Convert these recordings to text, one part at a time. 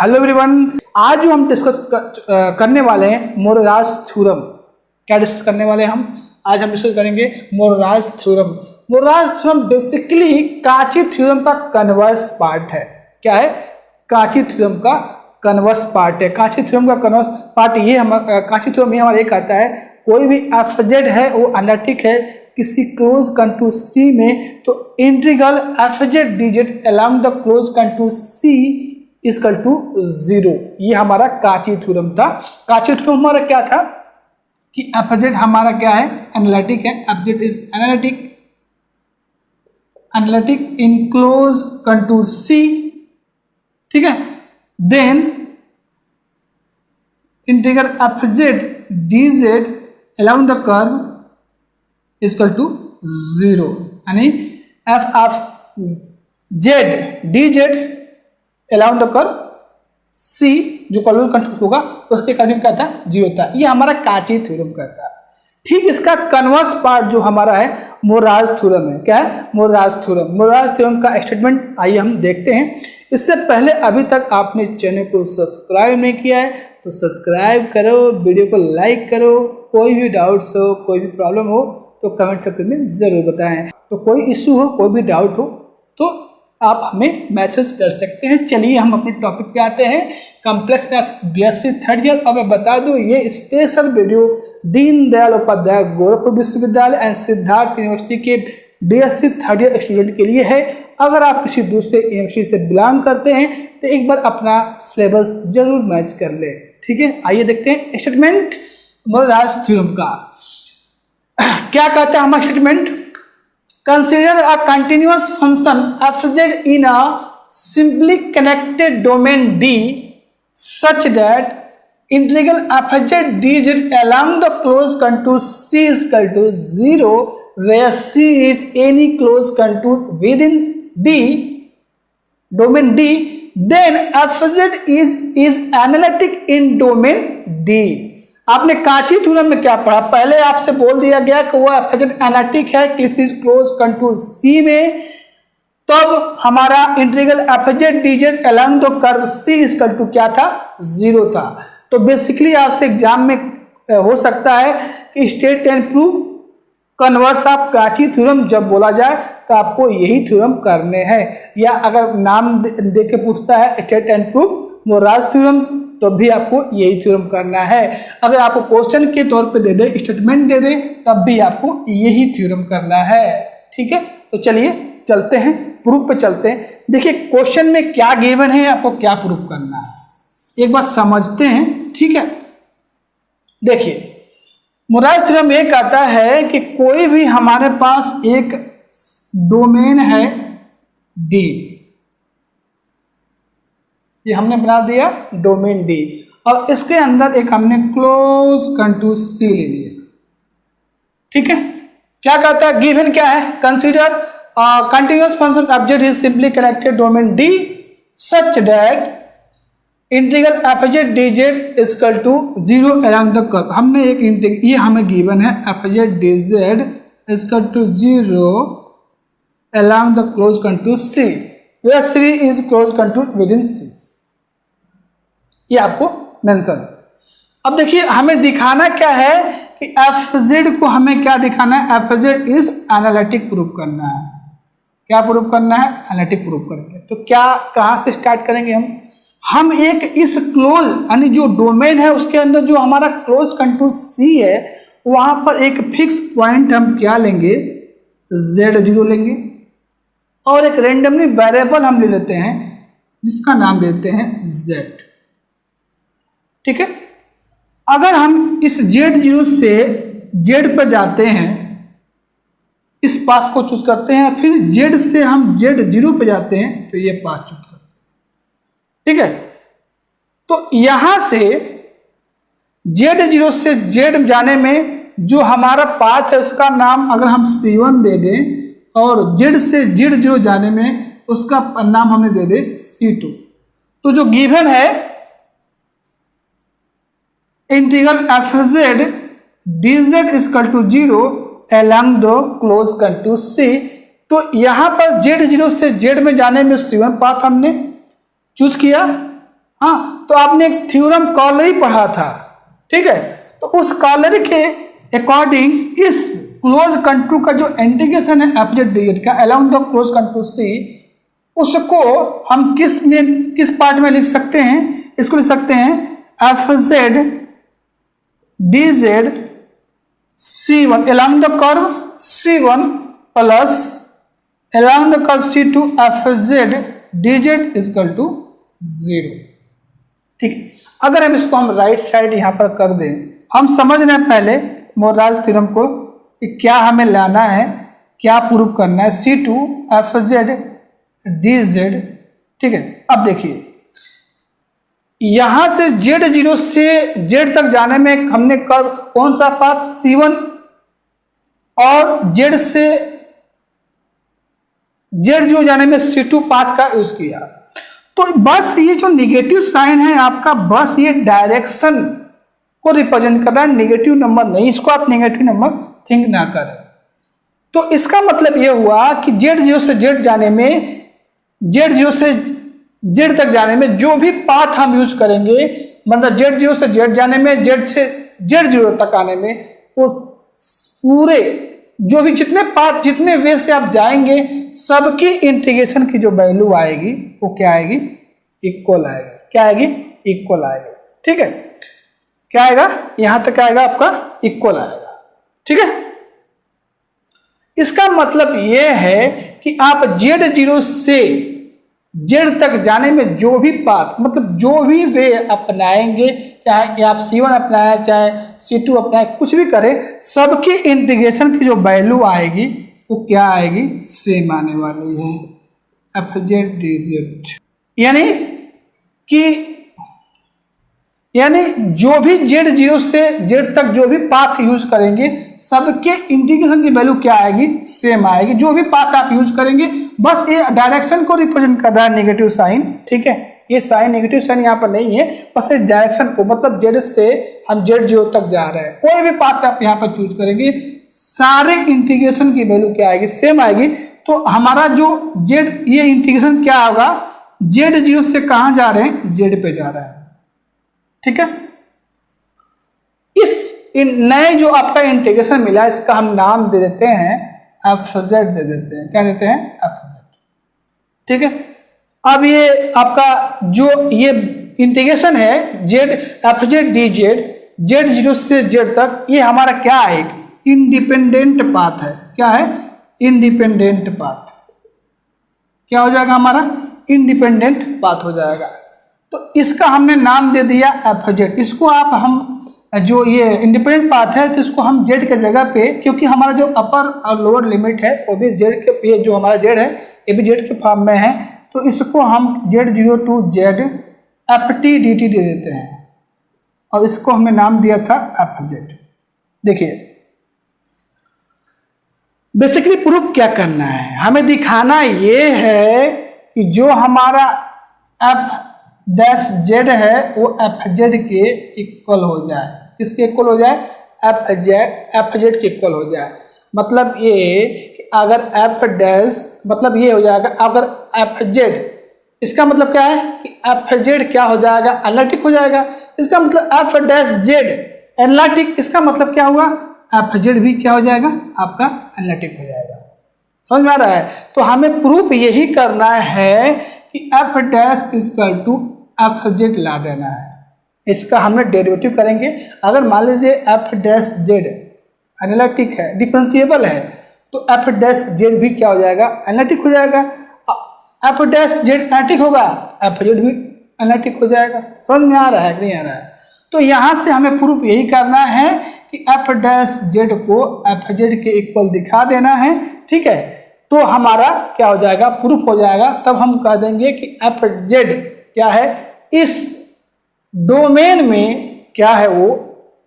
Hello everyone, आज जो हम डिस्कस करने वाले हैं मोरेरास थ्योरम। क्या डिस्कस करने वाले हैं आज हम डिस्कस करेंगे मोरेरास थ्योरम। मोरेरास थ्योरम बेसिकली काची थ्योरम का कन्वर्स पार्ट है। क्या है? काची थ्योरम का कन्वर्स पार्ट है। काची थ्योरम का कन्वर्स पार्ट ये काची थ्योरम ये हमारा ये कहता है कोई भी एफ जेड है वो एनालिटिक है किसी क्लोज कंटूर सी में, तो integral F Z D Z along the close contour C equal to 0। ये हमारा काची थ्योरम था। काची थ्योरम हमारा क्या था कि एफ जेड हमारा क्या है? एनालिटिक है। F Z is analytic in close contour C. ठीक है, then integral F Z D Z along the curve equal to 0, यानी F of Z D Z along the curve C जो close contour होगा उसके according क्या था? 0 था। ये हमारा काची थ्योरम कहता है। ठीक, इसका कन्वर्स पार्ट जो हमारा है मोरेरास थ्योरम है। क्या है? मोरेरास थ्योरम। मोरेरास थ्योरम का स्टेटमेंट आइए हम देखते हैं। इससे पहले अभी तक आपने चैनल को सब्सक्राइब नहीं किया है तो सब्सक्राइब करो, वीडियो को लाइक करो। कोई भी डाउट्स हो, कोई भी प्रॉब्लम हो तो कमेंट सेक्शन में जरूर बताएं। तो कोई इशू हो, कोई भी डाउट हो तो आप हमें मैसेज कर सकते हैं। चलिए हम अपने टॉपिक पे आते हैं। Complex analysis BSc third year. और मैं बता दूं ये स्पेशल वीडियो दीनदयाल उपाध्याय गोरखपुर विश्वविद्यालय एंड सिद्धार्थ यूनिवर्सिटी के बीएससी थर्ड ईयर स्टूडेंट के लिए है। अगर आप किसी दूसरे यूनिवर्सिटी से बिलोंग करते हैं तो एक बार अपना सिलेबस जरूर मैच कर ले। ठीक है, आइए देखते हैं स्टेटमेंट मोरेरास थ्योरम का। क्या कहता है हमारा statement? Consider a continuous function fz in a simply connected domain D such that integral fz dz along the closed contour C is equal to 0 where C is any closed contour within D domain D, then fz is analytic in domain D। आपने काची theorem में क्या पढ़ा? पहले आपसे बोल दिया गया कि वो एफ जेड एनालिटिक है किसी क्लोज कंटूर सी में, तब हमारा integral F Z D Z along the curve C equal to क्या था? 0 था। तो बेसिकली आपसे एग्जाम में हो सकता है कि state and prove converse of काची थ्योरम जब बोला जाए तो आपको यही थ्योरम करने हैं, या अगर नाम दे के पूछता है स्टेट एंड प्रूव मोरेरास थ्योरम तो भी आपको यही थ्योरम करना है। अगर आपको क्वेश्चन के तौर पे दे दे, स्टेटमेंट दे दे, तब भी आपको यही थ्योरम करना है। ठीक है, तो चलिए चलते हैं प्रूफ पे चलते हैं। देखिए क्वेश्चन में क्या गिवन है, आपको क्या प्रूफ करना है एक बार समझते हैं। ठीक है, देखिए मोरेरास थ्योरम ये कहता है कि कोई भी हमारे पास एक डोमेन है डी, ये हमने बना दिया डोमेन डी, और इसके अंदर एक हमने क्लोज कंटूर सी ले लिया। ठीक है, क्या कहता है? गिवन क्या है? Consider continuous function object is simply connected domain D such that integral F Z D Z equal to 0 along the curve. हमने एक ये हमें गिवन है F Z D Z equal to 0 along the close contour C where C is close contour within C. ये आपको mention है। अब देखिए हमें दिखाना क्या है कि एफ जेड को हमें क्या दिखाना है? F Z is analytic proof करना है। क्या प्रूफ करना है? एनालिटिक प्रूफ करेंगे। तो क्या कहाँ से स्टार्ट करेंगे हम एक इस क्लोज यानी जो डोमेन है उसके अंदर जो हमारा क्लोज कंटूर सी है वहां पर एक फिक्स पॉइंट हम क्या लेंगे? z0 लेंगे, और एक रेंडमली वेरिएबल हम ले लेते हैं जिसका नाम देते हैं z। ठीक है, अगर हम इस z0 से z पर जाते हैं, इस पाथ को चूज करते हैं, फिर z से हम z0 पे जाते हैं तो ये पाथ चूज करते हैं। ठीक है, तो यहां से z0 से z जाने में जो हमारा पाथ है उसका नाम अगर हम C1 दे दें, और z से z0 जाने में उसका नाम हमने दे दे C2। तो जो गिवन है integral F Z D Z equal to 0 along the close contour C, तो यहां पर z0 से z में जाने में C1 पाथ हमने चूज किया, हाँ, तो आपने एक थ्योरम कॉलरी पढ़ा था, ठीक है। तो उस कॉलरी के अकॉर्डिंग इस क्लोज कंटूर का जो इंटीग्रेशन है एफ जेड डी जेड का अलोंग द क्लोज कंटूर सी, उसको हम किस पार्ट में लिख सकते हैं? इसको लिख सकते हैं f Z D z C one along the curve C one plus along the curve C to F Z D z equal to 0, ठीक है। अगर हम इसको हम राइट साइड यहाँ पर कर दें, हम समझ रहे हैं पहले मोराज थ्योरम को कि क्या हमें लाना है, क्या प्रूव करना है, C to F Z D Z, ठीक है। अब देखिए यहां से Z0 से Z तक जाने में हमने कर्व कौन सा पाथ C1 और Z से Z0 जाने में C2 पाथ का यूज किया। तो बस ये जो निगेटिव साइन है आपका, बस ये डायरेक्शन को रिप्रेजेंट कर रहा है, नेगेटिव नंबर नहीं। इसको आप नेगेटिव नंबर थिंक ना करें। तो इसका मतलब ये हुआ कि Z0 से Z जाने में, Z0 से Z तक जाने में जो भी पाथ हम यूज करेंगे, मतलब Z0 से Z जाने में, Z से Z0 तक आने में, वो पूरे जो भी जितने पाथ, जितने वे से आप जाएंगे, सबकी इंटीग्रेशन की जो वैल्यू आएगी वो क्या आएगी? इक्वल आएगी। क्या आएगी? इक्वल आएगी, ठीक है। क्या आएगा? यहां तक आएगा आपका इक्वल आएगा, ठीक है। इसका मतलब यह है कि आप Z0 से Z तक जाने में जो भी पाथ, मतलब जो भी वे अपनाएंगे, चाहे आप C1 अपनाए चाहे C2 अपनाए, कुछ भी करें, सबकी इंटीग्रेशन की जो वैल्यू आएगी वो क्या आएगी? सेम आने वाली है, एफ जेड डी जेड। यानी जो भी Z0 से Z तक जो भी पाथ यूज करेंगे, सबके इंटीग्रेशन की वैल्यू क्या आएगी? सेम आएगी। जो भी पाथ आप यूज करेंगे, बस ये डायरेक्शन को रिप्रेजेंट कर रहा है नेगेटिव साइन, ठीक है। ये साइन नेगेटिव साइन यहाँ पर नहीं है, बस इस डायरेक्शन को, मतलब Z से हम Z0 तक जा रहे हैं, कोई भी पाथ आप यहाँ पर चूज करेंगे, सारे इंटीग्रेशन की वैल्यू क्या आएगी? सेम आएगी। तो हमारा जो Z, ये इंटीग्रेशन क्या होगा? Z0 से कहाँ जा रहे हैं? Z पे जा रहे हैं, ठीक है। इस नए जो आपका इंटीग्रेशन मिला, इसका हम नाम दे देते हैं एफ जेड दे देते हैं। क्या देते हैं? एफ जेड, ठीक है। अब ये आपका जो ये इंटीग्रेशन है Z F Z D Z, Z0 से Z तक, ये हमारा क्या है? इंडिपेंडेंट पाथ है। क्या है? Independent path. क्या हो जाएगा हमारा? इंडिपेंडेंट पाथ हो जाएगा। तो इसका हमने नाम दे दिया एफ जेड। इसको आप हम जो ये इंडिपेंडेंट पाथ है, तो इसको हम जेड के जगह पे, क्योंकि हमारा जो अपर और लोअर लिमिट है वो भी जेड के, ये जो हमारा जेड है ये भी जेड के फॉर्म में है, तो इसको हम Z0 to Z F T D T दे देते हैं, और इसको हमने नाम दिया था एफ जेड। देखिए बेसिकली प्रूफ क्या करना है? हमें दिखाना ये है कि जो हमारा एफ डैश जेड है वो एफ जेड के इक्वल हो जाए। किसके इक्वल हो जाए? एफ जेड के इक्वल हो जाए। मतलब ये कि अगर एफ डैश, मतलब ये हो जाएगा, अगर एफ जेड, इसका मतलब क्या है कि एफ जेड क्या हो जाएगा? एनालिटिक हो जाएगा। इसका मतलब एफ डैश जेड एनालिटिक, इसका मतलब क्या हुआ? एफ जेड भी क्या हो जाएगा? आपका एनालिटिक हो जाएगा। समझ में आ रहा है? तो हमें प्रूफ यही करना है कि F dash equal to F Z ला देना है। इसका हमने डेरिवेटिव करेंगे। अगर मान लीजिए एफ डैश जेड एनालिटिक है, डिफरेंशिएबल है, तो एफ डैश जेड भी क्या हो जाएगा? एनालिटिक हो जाएगा। एफ डैश जेड एनालिटिक होगा, एफ जेड भी एनालिटिक हो जाएगा। समझ में आ रहा है कि नहीं आ रहा है? तो यहाँ से हमें प्रूफ यही करना है कि एफ डैश जेड को एफ जेड के इक्वल दिखा देना है, ठीक है। तो हमारा क्या हो जाएगा? प्रूफ हो जाएगा। तब हम कह देंगे कि एफ जेड क्या है? इस डोमेन में क्या है? वो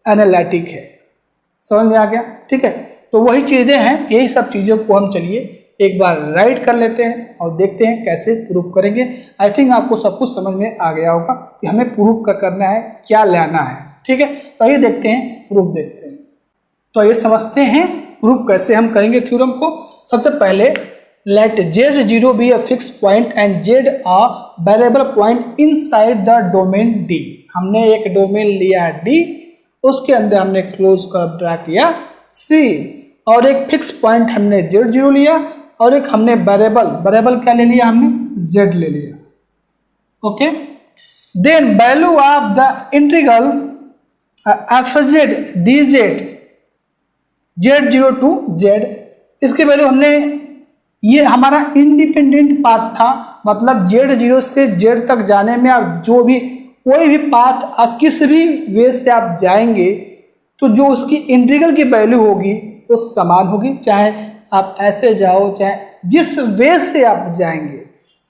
एनालिटिक है। समझ में आ गया? ठीक है। तो वही चीजें हैं, यही सब चीजों को हम चलिए एक बार राइट कर लेते हैं और देखते हैं कैसे प्रूफ करेंगे। आई थिंक आपको सब कुछ समझ में आ गया होगा कि हमें प्रूफ का करना है, क्या लाना है, ठीक है। तो ये देखते हैं, प्रूफ देखते हैं। तो ये समझते हैं प्रूफ कैसे हम करेंगे थ्योरम को। सबसे पहले let z0 be a fixed point and z a variable point inside the domain D। हमने एक डोमेन लिया D, उसके अंदर हमने क्लोज कर्व ड्रा किया C, और एक फिक्स पॉइंट हमने z0 लिया, और एक हमने वेरिएबल क्या ले लिया, हमने z ले लिया। Okay, then value of the integral fz dz z0 to z, इसकी वैल्यू हमने, ये हमारा इंडिपेंडेंट पाथ था, मतलब z0 से z तक जाने में आप जो भी कोई भी पाथ आप किस भी वे से आप जाएंगे तो जो उसकी इंटीग्रल की वैल्यू होगी वो समान होगी, चाहे आप ऐसे जाओ चाहे जिस वे से आप जाएंगे,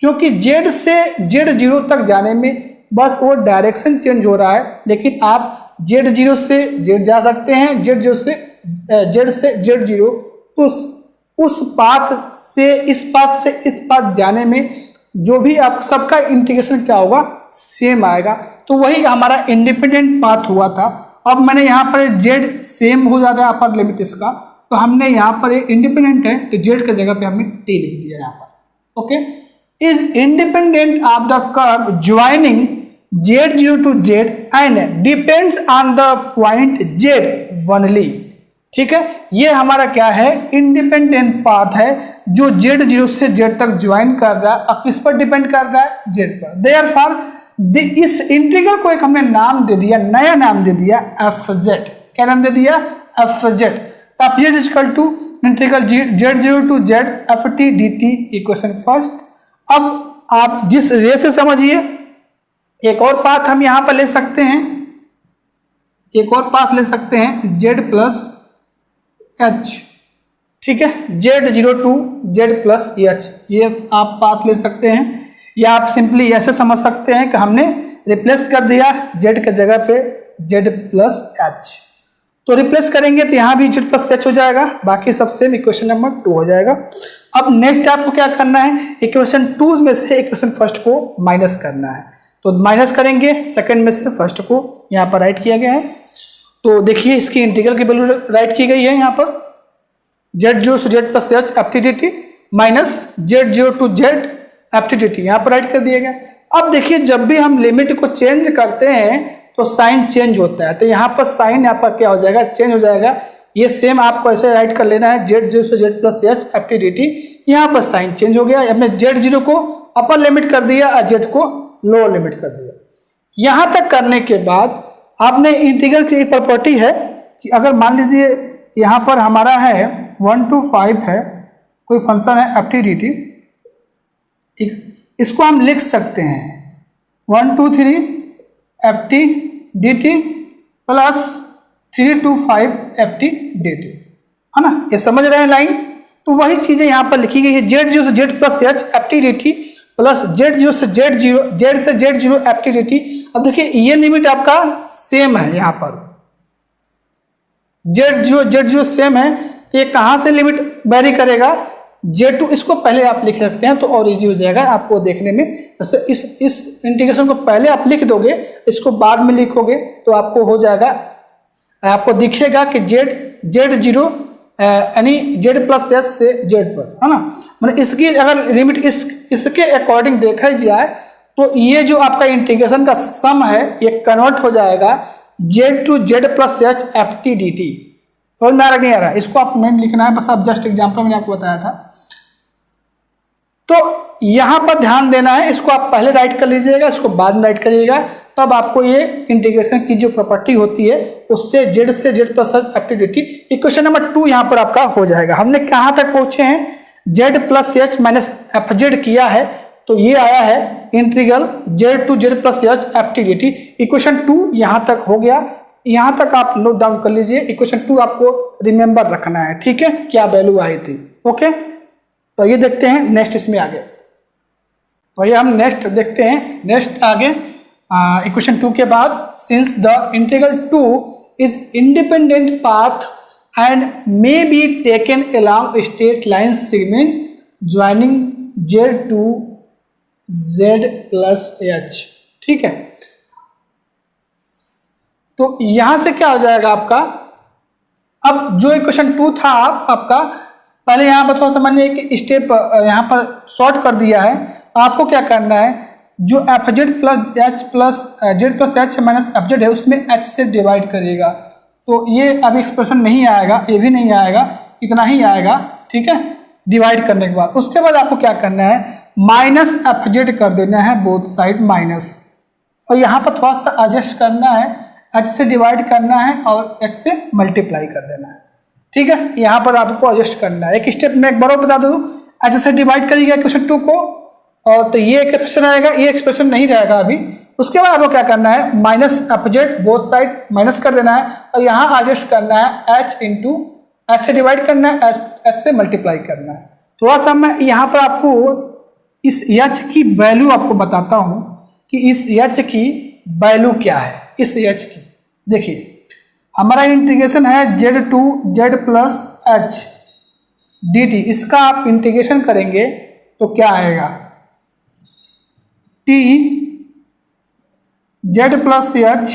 क्योंकि z से z0 तक जाने में बस वो डायरेक्शन चेंज हो रहा है, लेकिन आप z0 से z जा सकते हैं, z से z0, तो उस पाथ से इस पाथ जाने में जो भी आप सबका इंटीग्रेशन क्या होगा, सेम आएगा। तो वही हमारा इंडिपेंडेंट पाथ हुआ था। अब मैंने यहाँ पर z सेम हो जाता है अपर लिमिट इसका, तो हमने यहाँ पर इंडिपेंडेंट है तो z की जगह पे हमने t लिख दिया यहाँ पर। Okay, is independent of the curve joining z0 to z and depends on the point z only. ठीक है, ये हमारा क्या है, इंडिपेंडेंट पाथ है जो z0 से z तक ज्वाइन कर रहा है। अब किस पर डिपेंड कर रहा है, z पर। देयरफॉर इस इंटीग्रल को एक हमने नाम दे दिया, नया नाम दे दिया fz। क्या नाम दे दिया, fz। fz is equal to integral z0 to z ft dt equation first. अब आप जिस वे से समझिए, एक और पाथ हम यहां पर ले सकते हैं, एक और पाथ ले सकते हैं z प्लस h। ठीक है, z0 to z plus h, ये आप पाथ ले सकते हैं, या आप सिंपली ऐसे समझ सकते हैं कि हमने रिप्लेस कर दिया z के जगह पे z प्लस h। तो रिप्लेस करेंगे तो यहाँ भी z प्लस h हो जाएगा, बाकी सब सेम, इक्वेशन नंबर 2 हो जाएगा। अब नेक्स्ट आपको क्या करना है, इक्वेशन 2 में से इक्वेशन फर्स्ट को माइनस करना है। तो माइनस करेंगे सेकंड में से फर्स्ट को, यहाँ पर राइट किया गया है। तो देखिए इसकी इंटीग्रल की वैल्यू राइट की गई है यहाँ पर, z0 से z plus h ft dt minus z0 to z ft dt, यहाँ पर राइट कर दिया गया। अब देखिए जब भी हम लिमिट को चेंज करते हैं तो साइन चेंज होता है, तो यहाँ पर साइन यहाँ पर क्या हो जाएगा, चेंज हो जाएगा। ये सेम आपको ऐसे राइट कर लेना है, z0 से z plus h ft dt, यहाँ पर साइन चेंज हो गया। हमने z0 को अपर लिमिट कर दिया और z को लोअर लिमिट कर दिया। यहाँ तक करने के बाद आपने इंटीग्रल की प्रॉपर्टी है कि अगर मान लीजिए यहाँ पर हमारा है 1 to 5 है, कोई फंक्शन है ft dt, ठीक, इसको हम लिख सकते हैं 1 to 3 ft dt plus 3 to 5 ft dt, है ना, ये समझ रहे हैं लाइन। तो वही चीजें यहाँ पर लिखी गई है, z0 से z plus h ft dt plus z0 से z0 ft dt। अब देखिए ये लिमिट आपका सेम है, यहाँ पर z0 सेम है, तो ये कहाँ से लिमिट वेरी करेगा, z2, इसको पहले आप लिख सकते हैं तो और इजी हो जाएगा आपको देखने में। जैसे इस इंटीग्रेशन को पहले आप लिख दोगे, इसको बाद में लिखोगे तो आपको हो जाएगा, आपको दिखेगा कि z0 यानी z प्लस s से z पर, है ना, मतलब इसकी अगर लिमिट इसके अकॉर्डिंग देखा जाए तो ये जो आपका इंटीग्रेशन का सम है ये कन्वर्ट हो जाएगा z to z plus h ft dt। समझ में आ रहा नहीं आ रहा, इसको आप मेन लिखना है, बस आप जस्ट एग्जाम्पल मैंने आपको बताया था। तो यहाँ पर ध्यान देना है, इसको आप पहले राइट कर लीजिएगा, इसको बाद में राइट करिएगा, तब आपको ये इंटीग्रेशन की जो प्रॉपर्टी होती है उससे z से z plus h ft dt equation number 2 यहाँ पर आपका हो जाएगा। हमने कहाँ तक पहुंचे हैं, z plus h minus fz किया है, तो ये आया है integral z to z plus h ft dt, equation 2 यहाँ तक हो गया। यहाँ तक आप नोट डाउन कर लीजिए, इक्वेशन 2 आपको रिमेंबर रखना है, ठीक है, क्या वैल्यू आई थी। ओके, तो ये देखते हैं नेक्स्ट इसमें आगे। तो ये हम नेक्स्ट देखते हैं, नेक्स्ट आगे इक्वेशन 2 के बाद, since the integral 2 is independent path and may be taken along straight line segment joining z to z plus h। ठीक है, तो यहां से क्या हो जाएगा आपका, अब जो इक्वेशन 2 था आपका पहले यहाँ पर थोड़ा सा मैंने एक स्टेप यहाँ पर शॉर्ट कर दिया है। आपको क्या करना है, जो F z plus H plus Z plus h minus f Z है उसमें एच से डिवाइड करिएगा। तो ये अब एक्सप्रेशन नहीं आएगा, ये भी नहीं आएगा, इतना ही आएगा, ठीक है, डिवाइड करने के बाद। उसके बाद आपको क्या करना है, माइनस एफ जेड कर देना है बोथ साइड माइनस, और यहाँ पर थोड़ा सा एडजस्ट करना है, एच से डिवाइड करना है और एच से मल्टीप्लाई कर देना है, ठीक है। यहाँ पर आपको एडजस्ट करना है। एक स्टेप में एक बार बता दूँ, एच से डिवाइड करिएगा इक्वेशन 2 को, और तो ये एक्सप्रेशन आएगा, ये एक्सप्रेशन नहीं रहेगा अभी। उसके बाद आपको क्या करना है, minus f Z both side minus कर देना है, और यहाँ एडजस्ट करना है एच इंटू एच से डिवाइड करना है, एच से मल्टीप्लाई करना है। थोड़ा सा मैं यहाँ पर आपको इस एच की वैल्यू आपको बताता हूँ कि इस एच की वैल्यू क्या है। इस एच की देखिए, हमारा इंटीग्रेशन है z to z plus h d t, इसका आप इंटीग्रेशन करेंगे तो क्या आएगा, t z plus h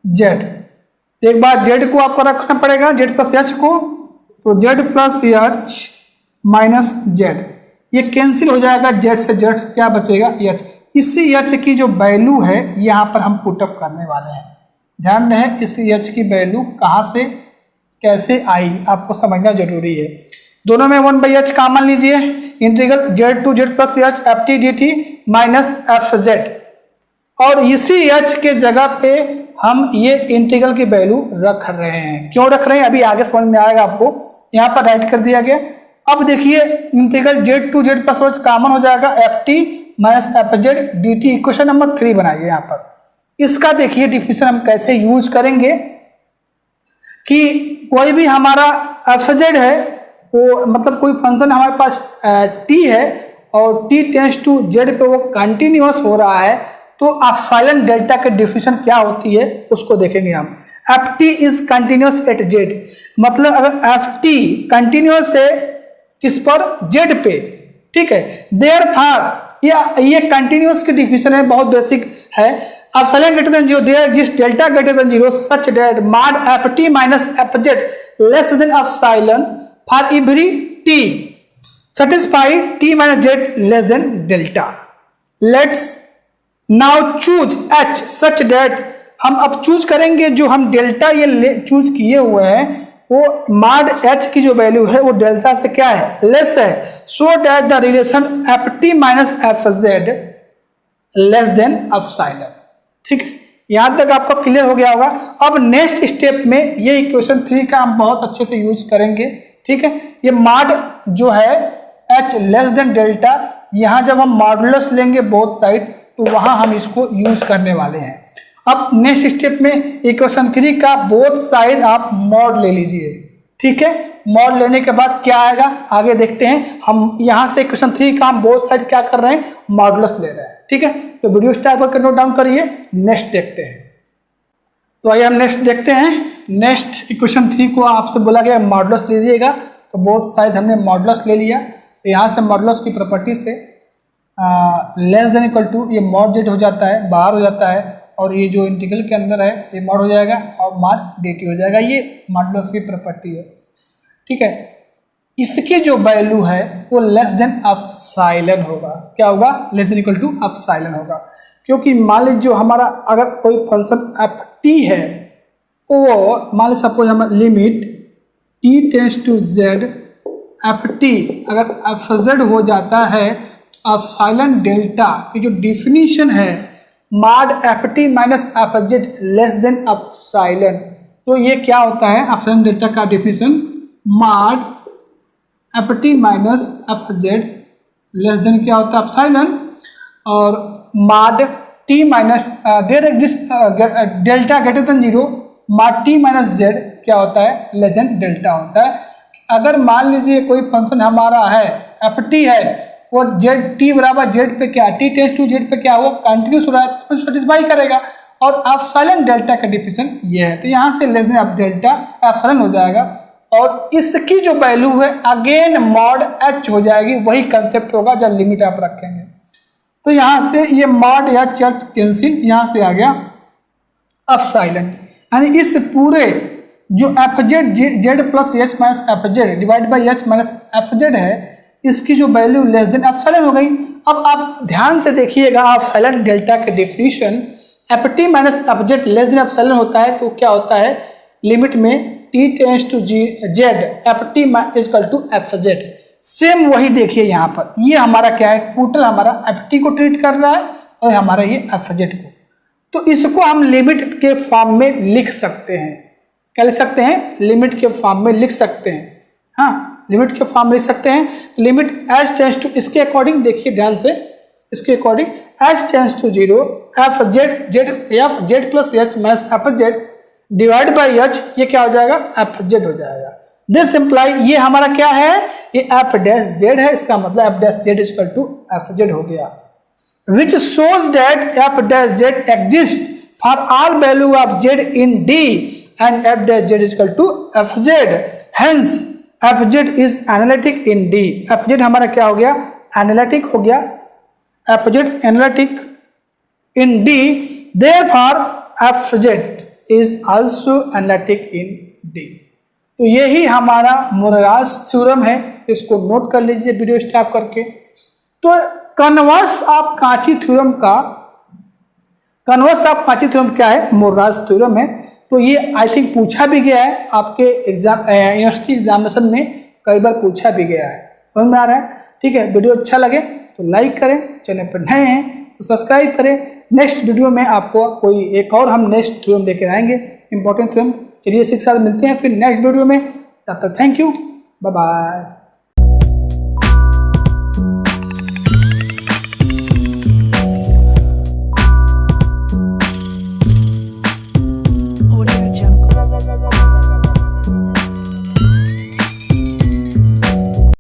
z. एक बार जेड को आपको रखना पड़ेगा, जेड प्लस एच को, तो Z plus h minus Z, ये कैंसिल हो जाएगा, जेड से जेड क्या बचेगा, एच। इसी एच की जो वैल्यू है यहाँ पर हम पुटअप करने वाले हैं। ध्यान रहे, इस एच की वैल्यू कहाँ से कैसे आई आपको समझना जरूरी है। दोनों में 1/h कॉमन लीजिए, integral z to z plus h f T D t minus f z, और इसी एच के जगह पे हम ये इंटीग्रल की वैल्यू रख रहे हैं। क्यों रख रहे हैं अभी आगे समझ में आएगा आपको। यहाँ पर राइट कर दिया गया। अब देखिए integral z to z plus h common हो जाएगा, f t minus f Z d t. Equation number 3 बनाइए। यहाँ पर इसका देखिए डिफिनेशन हम कैसे यूज करेंगे कि कोई भी हमारा एफ जेड है, वो मतलब कोई फंक्शन हमारे पास टी है और टी टेंस टू जेड पे वो कंटिन्यूअस हो रहा है, तो एप्सिलॉन डेल्टा के डिफिनेशन क्या होती है उसको देखेंगे हम। F T is continuous at Z, मतलब अगर एफ टी कंटिन्यूअस है किस पर, जेड पे, ठीक है, देयरफॉर ये कंटिन्यूअस की डिफिनेशन है, बहुत बेसिक है। Epsilon greater than 0 there exist delta greater than 0 such that mod f t minus f z less than epsilon for every t satisfy t minus z less than delta. Let's now choose h such that, हम अब choose करेंगे जो हम delta ये choose किए हुए हैं वो मॉड h की जो वैल्यू है वो डेल्टा से क्या है, लेस है, so that the relation F t minus f z less than epsilon. ठीक है, यहां तक आपको क्लियर हो गया होगा। अब नेक्स्ट स्टेप में ये इक्वेशन 3 का हम बहुत अच्छे से यूज करेंगे। ठीक है, ये मॉड जो है h लेस देन डेल्टा, यहां जब हम मॉडुलस लेंगे बोथ साइड तो वहां हम इसको यूज करने वाले हैं। अब नेक्स्ट स्टेप में इक्वेशन 3 का बोथ साइड आप मॉड ले लीजिए। ठीक है, मॉड लेने के बाद क्या आएगा आगे देखते हैं। हम यहां से इक्वेशन 3 का हम बोथ साइड क्या कर रहे हैं, मॉडुलस ले रहे हैं। ठीक है, तो वीडियो स्टार्ट करके नोट डाउन करिए। नेक्स्ट देखते हैं। तो आइए हम नेक्स्ट देखते हैं। नेक्स्ट इक्वेशन 3 को आपसे बोला गया मॉडुलस लीजिएगा, तो बोथ साइड हमने मॉडुलस ले लिया। तो यहाँ से मॉडुलस की प्रॉपर्टी से लेस देन इक्वल टू ये मॉड जेड हो जाता है, बाहर हो जाता है, और ये जो इंटीग्रल के अंदर है ये मॉड हो जाएगा और मॉड dt हो जाएगा। ये मॉडुलस की प्रॉपर्टी है। ठीक है, इसकी जो वैल्यू है वो लेस देन एप्सिलॉन होगा। क्या होगा, less than equal to epsilon होगा, क्योंकि मान लीजिए जो हमारा अगर कोई फंक्शन एफ टी है वो मान लीजिए सपोज हम limit t tends to z f t अगर एफ जेड हो जाता है तो एप्सिलॉन डेल्टा की जो डिफिनीशन है mod f t minus f z less than epsilon, तो ये क्या होता है एप्सिलॉन डेल्टा का definition mod f t minus f z less than क्या होता है एप्सिलॉन, और mod t minus there exist delta greater than 0 mod t minus z क्या होता है, लेस देन डेल्टा होता है। अगर मान लीजिए कोई फंक्शन हमारा है एफ टी है, वो जेड टी बराबर जेड पे क्या, टी टेंस टू जेड पे क्या, वो कंटिन्यूस हो रहा है, तो सेटिस्फाई करेगा, और एप्सिलॉन डेल्टा का डिफिनेशन ये है। तो यहाँ से लेस देन डेल्टा एप्सिलॉन हो जाएगा, और इसकी जो वैल्यू है अगेन मॉड एच हो जाएगी। वही कंसेप्ट होगा जब लिमिट आप रखेंगे। तो यहाँ से ये मॉड या चर्च कैंसिल, यहाँ से आ गया एप्सिलॉन, यानी इस पूरे जो F Z Z plus h minus f z divide by H minus f Z है, इसकी जो वैल्यू लेस देन एप्सिलॉन हो गई। अब आप ध्यान से देखिएगा, एप्सिलॉन डेल्टा के definition f t minus f z less than epsilon होता है, तो क्या होता है लिमिट में t tends to z f t equal to F z. Same वही देखिए यहाँ पर, ये हमारा क्या है, टोटल हमारा एफ टी को ट्रीट कर रहा है और हमारा ये एफ जेड को। तो इसको हम लिमिट के फॉर्म में लिख सकते हैं। क्या लिख सकते हैं? लिमिट के फॉर्म में लिख सकते हैं। हाँ, लिमिट के फॉर्म में लिख सकते हैं। तो लिमिट एच टेंस टू, इसके अकॉर्डिंग देखिए ध्यान से, इसके according h tends to 0 f z plus h minus f z divide by h, ये क्या हो जाएगा, एफ जेड हो जाएगा। दिस इम्प्लाई, ये हमारा क्या है, ये एफ डैश जेड है, इसका मतलब F dash Z equal to F Z हो गया, which shows that F dash Z exist for all value of Z in D and F dash Z equal to F Z, hence F Z is analytic in D. F Z हमारा क्या हो गया, analytic हो गया, F Z analytic in D, therefore F Z is also analytic in D. तो यही हमारा मोरेरास theorem है, इसको नोट कर लीजिए वीडियो स्टॉप करके। तो कन्वर्स ऑफ कांची थ्योरम क्या है, मोरेरास थ्योरम है। तो ये आई थिंक पूछा भी गया है आपके एग्जाम यूनिवर्सिटी एग्जामिनेशन में, कई बार पूछा भी गया है। समझ में आ रहा है? ठीक है, वीडियो अच्छा लगे तो लाइक करें, चैनल पर नए हैं तो सब्सक्राइब करें। नेक्स्ट वीडियो में आपको कोई एक और हम नेक्स्ट थ्योरम लेकर आएंगे, इंपॉर्टेंट थ्योरम। चलिए इसी के साथ मिलते हैं फिर नेक्स्ट वीडियो में, तब तक थैंक यू, बाय बाय।